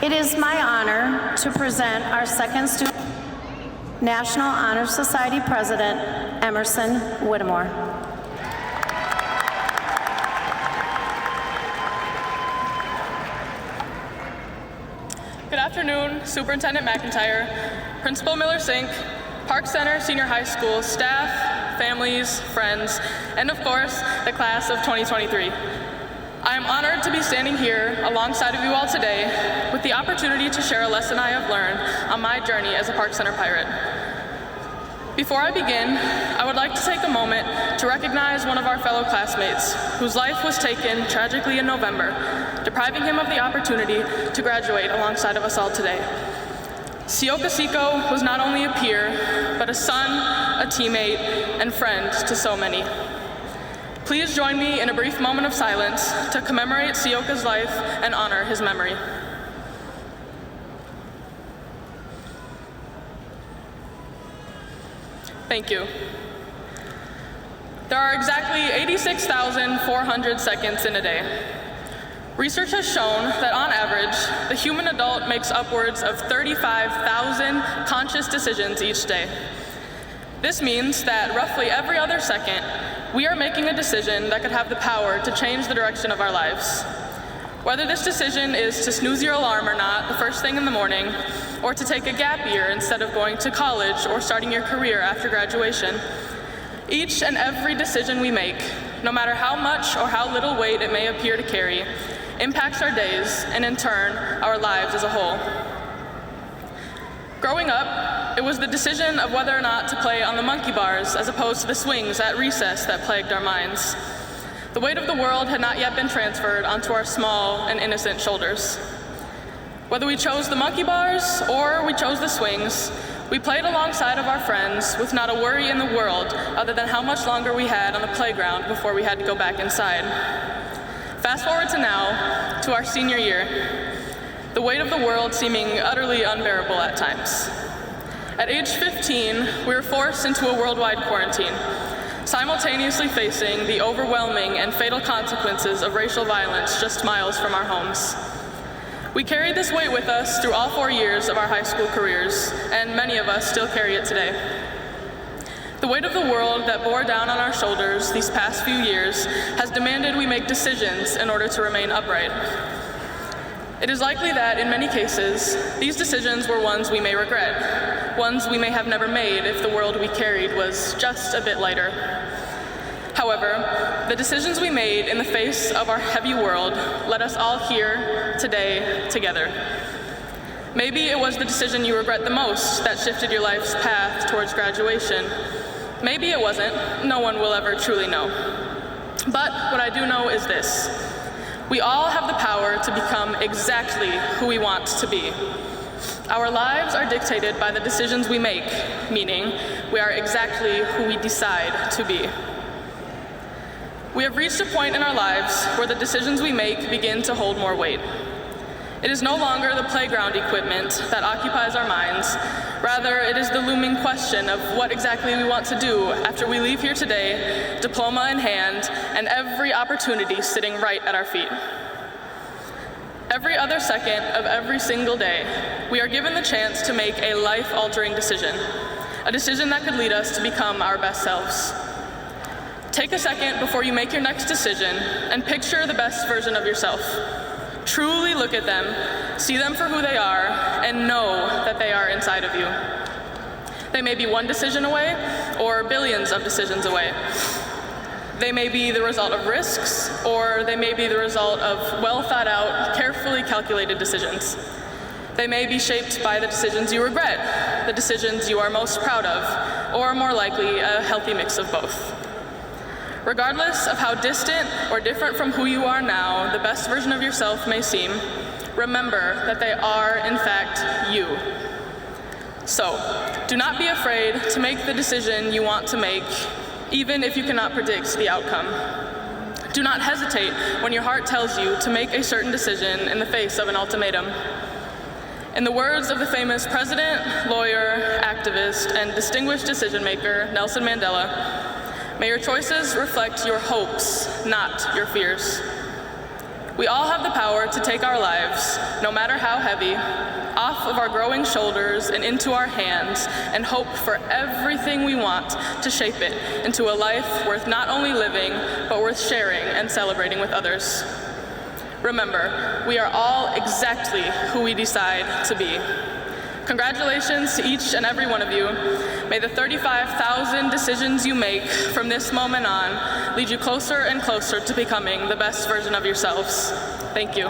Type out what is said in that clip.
It is my honor to present our second student, National Honor Society President, Emerson Whittemore. Good afternoon, Superintendent McIntyre, Principal Miller-Sink, Park Center Senior High School staff, families, friends, and of course, the class of 2023. I am honored to be standing here alongside of you all today with the opportunity to share a lesson I have learned on my journey as a Park Center Pirate. Before I begin, I would like to take a moment to recognize one of our fellow classmates whose life was taken tragically in November, depriving him of the opportunity to graduate alongside of us all today. Sioka Siko was not only a peer, but a son, a teammate, and friend to so many. Please join me in a brief moment of silence to commemorate Sioka's life and honor his memory. Thank you. There are exactly 86,400 seconds in a day. Research has shown that on average, the human adult makes upwards of 35,000 conscious decisions each day. This means that roughly every other second, we are making a decision that could have the power to change the direction of our lives. Whether this decision is to snooze your alarm or not the first thing in the morning, or to take a gap year instead of going to college or starting your career after graduation, each and every decision we make, no matter how much or how little weight it may appear to carry, impacts our days and in turn, our lives as a whole. Growing up, it was the decision of whether or not to play on the monkey bars as opposed to the swings at recess that plagued our minds. The weight of the world had not yet been transferred onto our small and innocent shoulders. Whether we chose the monkey bars or we chose the swings, we played alongside of our friends with not a worry in the world other than how much longer we had on the playground before we had to go back inside. Fast forward to now, to our senior year, the weight of the world seeming utterly unbearable at times. At age 15, we were forced into a worldwide quarantine, simultaneously facing the overwhelming and fatal consequences of racial violence just miles from our homes. We carried this weight with us through all 4 years of our high school careers, and many of us still carry it today. The weight of the world that bore down on our shoulders these past few years has demanded we make decisions in order to remain upright. It is likely that, in many cases, these decisions were ones we may regret, ones we may have never made if the world we carried was just a bit lighter. However, the decisions we made in the face of our heavy world led us all here today together. Maybe it was the decision you regret the most that shifted your life's path towards graduation. Maybe it wasn't. No one will ever truly know. But what I do know is this. We all have the power to become exactly who we want to be. Our lives are dictated by the decisions we make, meaning we are exactly who we decide to be. We have reached a point in our lives where the decisions we make begin to hold more weight. It is no longer the playground equipment that occupies our minds. Rather, it is the looming question of what exactly we want to do after we leave here today, diploma in hand, and every opportunity sitting right at our feet. Every other second of every single day, we are given the chance to make a life-altering decision, a decision that could lead us to become our best selves. Take a second before you make your next decision and picture the best version of yourself. Truly look at them, see them for who they are, and know that they are inside of you. They may be one decision away, or billions of decisions away. They may be the result of risks, or they may be the result of well thought out, carefully calculated decisions. They may be shaped by the decisions you regret, the decisions you are most proud of, or more likely, a healthy mix of both. Regardless of how distant or different from who you are now the best version of yourself may seem, remember that they are, in fact, you. So, do not be afraid to make the decision you want to make, even if you cannot predict the outcome. Do not hesitate when your heart tells you to make a certain decision in the face of an ultimatum. In the words of the famous president, lawyer, activist, and distinguished decision-maker, Nelson Mandela, may your choices reflect your hopes, not your fears. We all have the power to take our lives, no matter how heavy, off of our growing shoulders and into our hands, and hope for everything we want to shape it into a life worth not only living, but worth sharing and celebrating with others. Remember, we are all exactly who we decide to be. Congratulations to each and every one of you. May the 35,000 decisions you make from this moment on lead you closer and closer to becoming the best version of yourselves. Thank you.